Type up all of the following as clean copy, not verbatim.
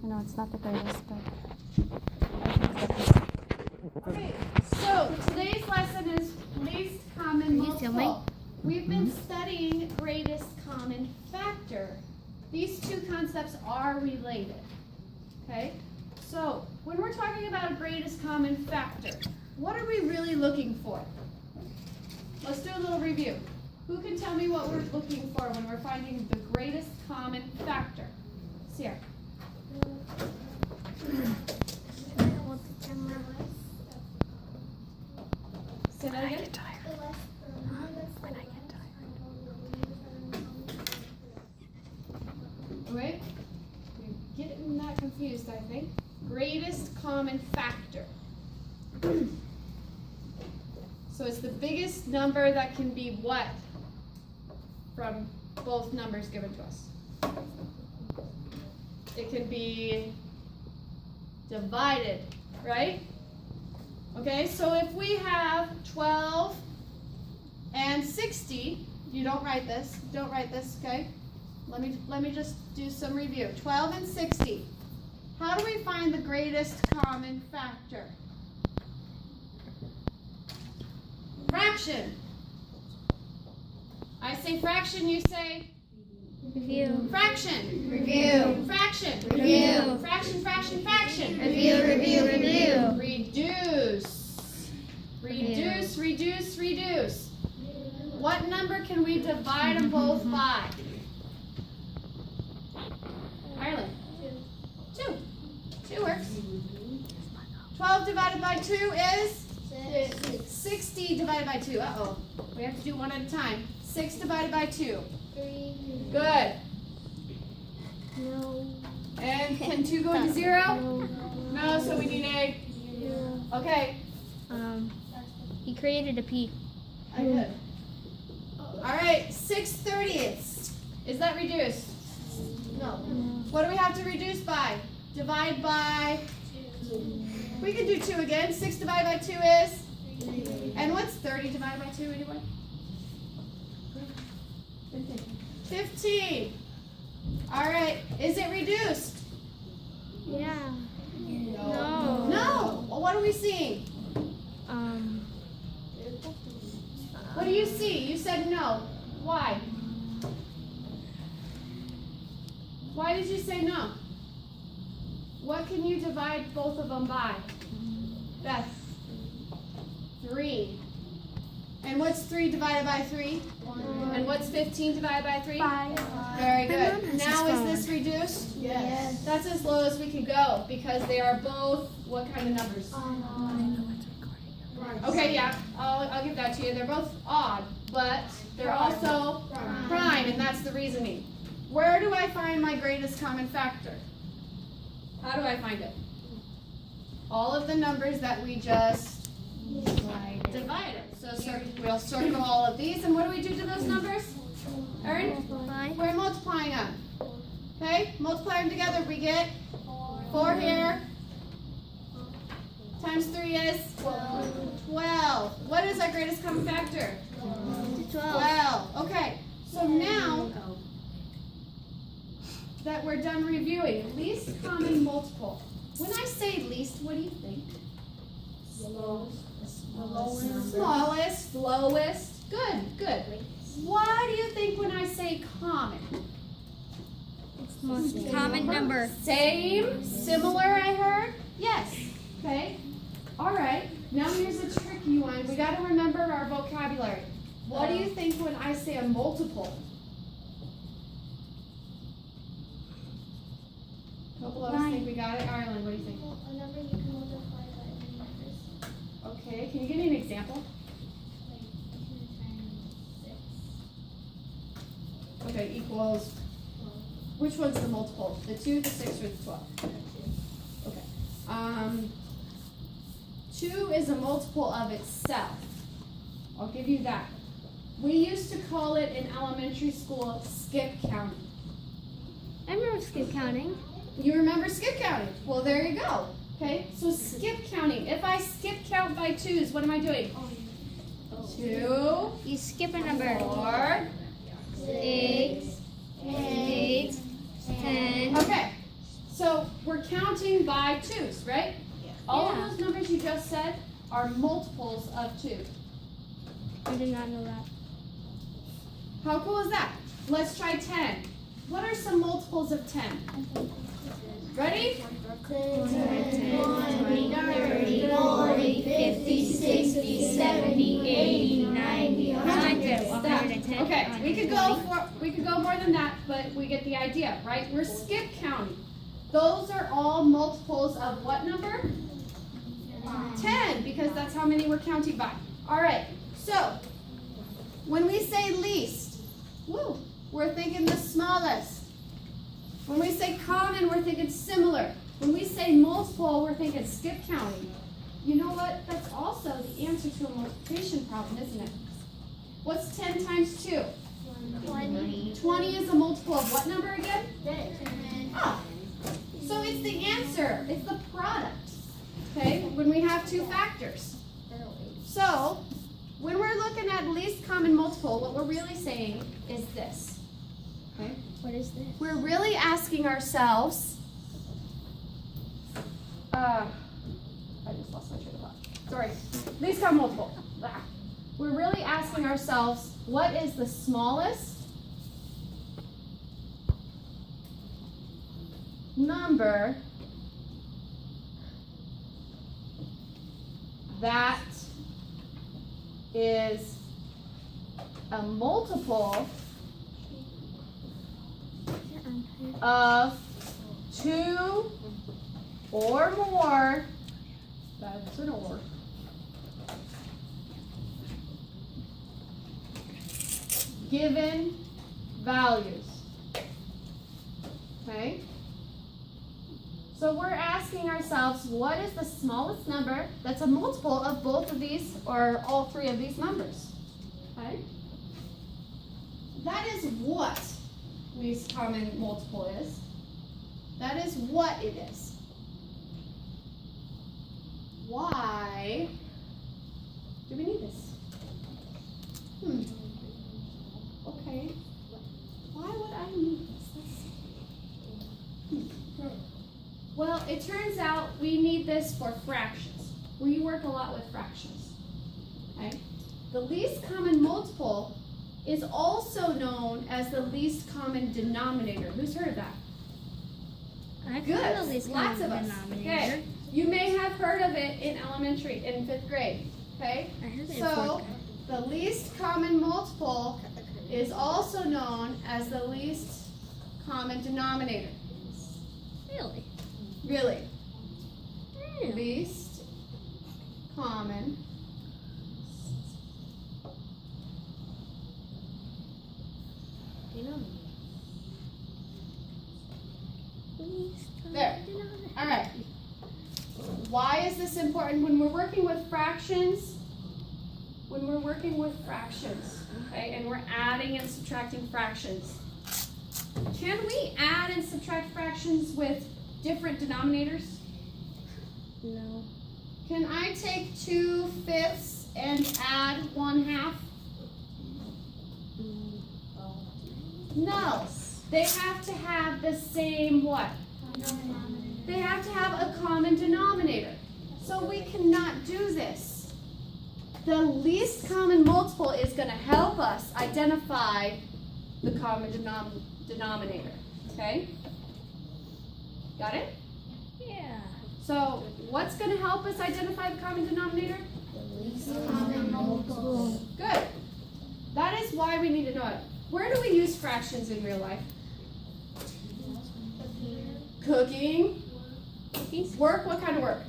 I know it's not the greatest, but Okay, so today's lesson is least common multiple. We've been studying greatest common factor. These two concepts are related. Okay, so when we're talking about a greatest common factor, what are we really looking for? Let's do a little review. Who can tell me what we're looking for when we're finding the greatest common factor? Sierra. Say that again. Wait, you're getting that confused, I think. Greatest common factor. So it's the biggest number that can be what from both numbers given to us? It can be divided, right? Okay, so if we have 12 and 60, you don't write this, okay? Let me just do some review. 12 and 60. How do we find the greatest common factor? Fraction. I say fraction, you say review. Fraction. Review. Fraction. Review. Fraction, fraction, fraction. Review, review, review. Reduce. Reduce, reduce, reduce. What number can we divide them both by? Ireland. 2. 2 works. 12 divided by 2 is? 60 divided by 2. Uh-oh. We have to do one at a time. 6 divided by 2. 3. Good. No. And can 2 go into 0? No, so we need a. Okay. He created a P. I did. All right, 6/30ths. Is that reduced? No. What do we have to reduce by? Divide by. We can do 2 again. 6 divided by 2 is? And what's 30 divided by 2 anyway? 15. All right. Is it reduced? Yeah. No. No. Well, what are we seeing? What do you see? You said no. Why? Why did you say no? What can you divide both of them by? Beth. 3. And what's 3 divided by 3? 1. And what's 15 divided by 3? 5. Very good. Now is this reduced? Yes. That's as low as we can go because they are both what kind of numbers? Okay, yeah, I'll give that to you. They're both odd, but they're also prime, and that's the reasoning. Where do I find my greatest common factor? How do I find it? All of the numbers that we just divided. So we'll circle all of these, and what do we do to those numbers? Erin? We're multiplying them. Okay, multiply them together. We get 4 here. Times 3 is 12. What is our greatest common factor? 12. Okay, so now that we're done reviewing, least common multiple. When I say least, what do you think? Smallest, lowest. Good, good. What do you think when I say common? Most common number. Same, similar, I heard? Yes. Okay. All right. Now here's a tricky one. We got to remember our vocabulary. What do you think when I say a multiple? A couple of us think we got it. Ireland, what do you think? A number you can multiply by many numbers. Okay. Can you give me an example? Like 2 times 6. Okay. Equals. Which one's the multiple? The 2, the 6, or the 12? Okay. 2 is a multiple of itself. I'll give you that. We used to call it in elementary school skip counting. I remember skip counting. You remember skip counting? Well, there you go. Okay, so skip counting. If I skip count by 2s, what am I doing? 2, You skip a number. 4, 8, 8, 10. Okay, so we're counting by twos, right? All Yeah. of those numbers you just said are multiples of 2. I did not know that. How cool is that? Let's try 10. What are some multiples of 10? Ready? 20, 30, 40, 50, 60, 70, 80, 90, 100, 110. Okay, we could go more than that, but we get the idea, right? We're skip counting. Those are all multiples of what number? 10, because that's how many we're counting by. All right, so when we say least, we're thinking the smallest. When we say common, we're thinking similar. When we say multiple, we're thinking skip counting. You know what? That's also the answer to a multiplication problem, isn't it? What's 10 times 2? 20. 20 is a multiple of what number again? 10. Ah, so it's the answer. It's the product. Okay, when we have two factors. So, when we're looking at least common multiple, what we're really saying is this. Okay? What is this? We're really asking ourselves, I just lost my train of thought. Sorry. Least common multiple. Ah. We're really asking ourselves, what is the smallest number that is a multiple of 2 or more, that's an or, given values. Okay? So we're asking ourselves, what is the smallest number that's a multiple of both of these or all three of these numbers? Okay? That is what least common multiple is. That is what it is. Why do we need this? Okay. Why would I need this? Let's see. Well, it turns out we need this for fractions. We work a lot with fractions. Okay? The least common multiple is also known as the least common denominator. Who's heard of that? I've Good. heard of this Lots of us. denominator. Okay. You may have heard of it in elementary, in 5th grade. Okay? I heard it in So, fourth the least common multiple is also known as the least common denominator. grade. Really? Really. Really? Least common There. All right. Why is this important? When we're working with fractions, okay, and we're adding and subtracting fractions, can we add and subtract fractions with different denominators? No. Can I take 2/5 and add 1/2? No. They have to have the same what? They have to have a common denominator. So we cannot do this. The least common multiple is going to help us identify the common denominator. Okay? Got it? Yeah. So what's going to help us identify the common denominator? Common multiple. Good. That is why we need to know it. Where do we use fractions in real life? Cooking. Work, what kind of work?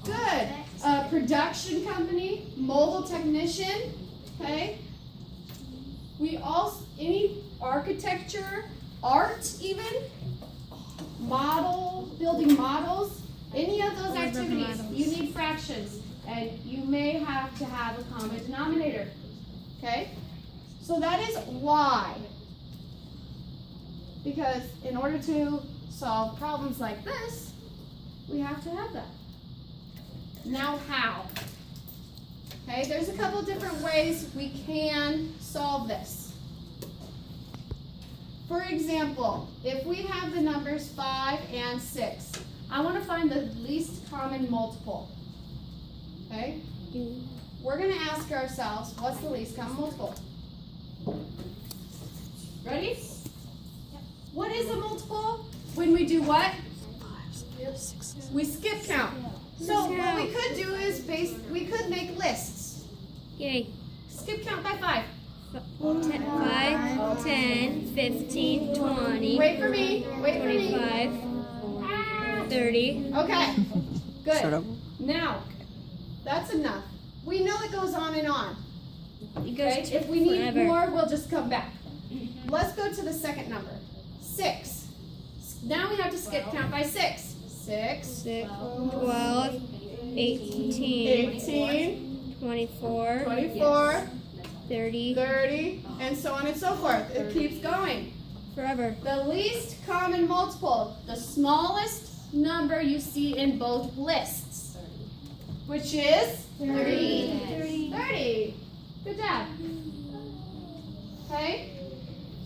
Good. A production company, mobile technician, okay? We also, any architecture, art even, building models, any of those activities, you need fractions. And you may have to have a common denominator, okay? So that is why. Because in order to solve problems like this, we have to have that. Now how? Okay, there's a couple different ways we can solve this. example, if we have the numbers 5 and 6, I want to find the least common multiple. Okay? We're going to ask ourselves, what's the least common multiple? Ready? What is a multiple? When we do what? We skip count. So what we could do is we could make lists. Yay. Skip count by 5. 5, 10, 15, 20. Wait for me. Wait for me. 25, 30. Okay. Good. Shut up. Now, that's enough. We know it goes on and on. It goes Okay? If we need forever. more, we'll just come back. Let's go to the second number. 6. Now we have to skip count by 6. 6. 12, 18, 18. 24, 24. 30, 30. And so on and so forth. It keeps going. forever. The least common multiple, the smallest number you see in both lists, which is 30. 30. Good job. Okay?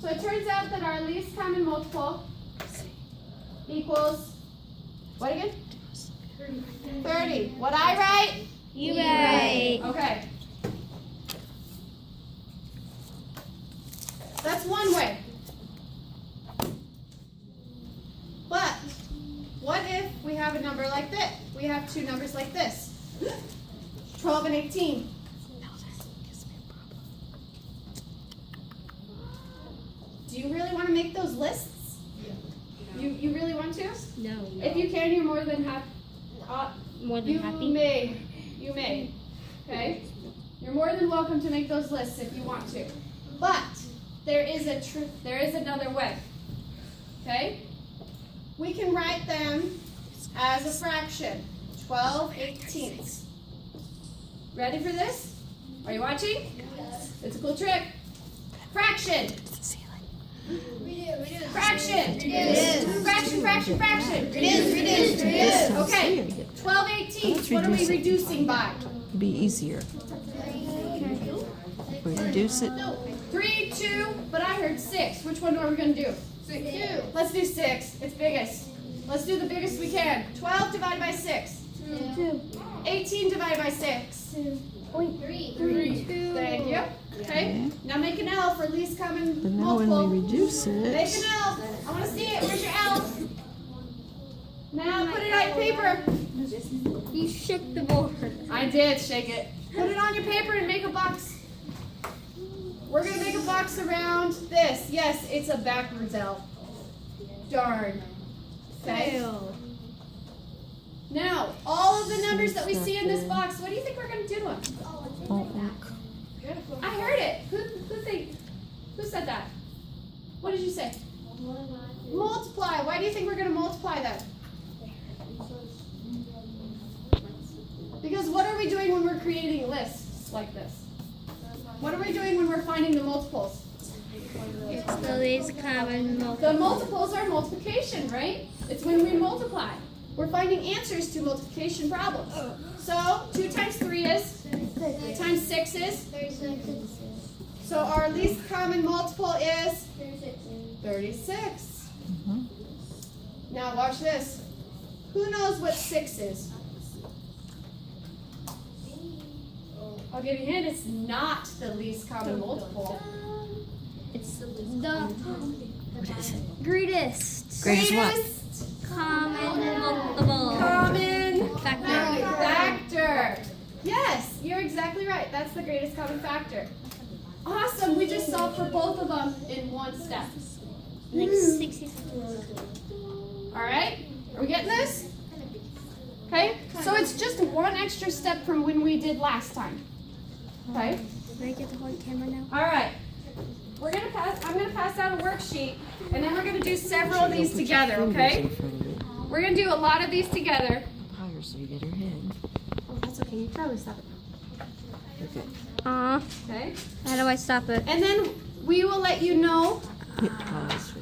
So it turns out that our least common multiple equals, what again? 30. What I write? You right. Okay. That's one way. But what if we have a number like this? We have two numbers like this. 12 and 18. Do you really want to make those lists? You really want to? No. If you can, you're more than happy. More than You happy. may. You may. Okay? You're more than welcome to make those lists if you want to. But there is another way. Okay? We can write them as a fraction. 12/18. Ready for this? Are you watching? It's a cool trick. Fraction. Fraction. Fraction, fraction, fraction. Okay. 12/18. What are we reducing by? It'd be easier. We reduce it. 3, 2, but I heard 6. Which one are we going to do? 2. Let's do 6. It's biggest. Let's do the biggest we can. 12 divided by 6. 2. 18 divided by 6. 3. Thank you. Okay. Now make an L for least common But now when multiple. we reduce Make it, an L. I want to see it. Where's your L? Now put it on paper. You shook the board. I did shake it. Put it on your paper and make a box. We're going to make a box around this. Yes, it's a backwards L. Darn. Okay. Fail. Now, all of the numbers that we see in this box, what do you think we're going to do to them? won't work. I heard it. Who said that? What did you say? Multiply. Why do you think we're going to multiply them? Because what are we doing when we're creating lists like this? What are we doing when we're finding the multiples? It's the least common The multiple. multiples are multiplication, right? It's when we multiply. We're finding answers to multiplication problems. So 2 times 3 is? 3 times 6 is? So our least common multiple is? 36. Now watch this. Who knows what 6 is? I'll give you a hint. It's not the least common multiple. It's the greatest Greatest what? common multiple. Common Factor. factor. Yes, you're exactly right. That's the greatest common factor. Awesome. We just solved for both of them in one step. Like 60. All right? Are we getting this? Okay? So it's just one extra step from when we did last time. Okay? Do I get to hold the camera now? All right. I'm gonna pass out a worksheet, and then we're gonna do several of these together, okay? We're gonna do a lot of these together. Higher so you get her head. Oh, that's okay. You probably stop it. Okay. Okay? How do I stop it? And then we will let you know Hit pause.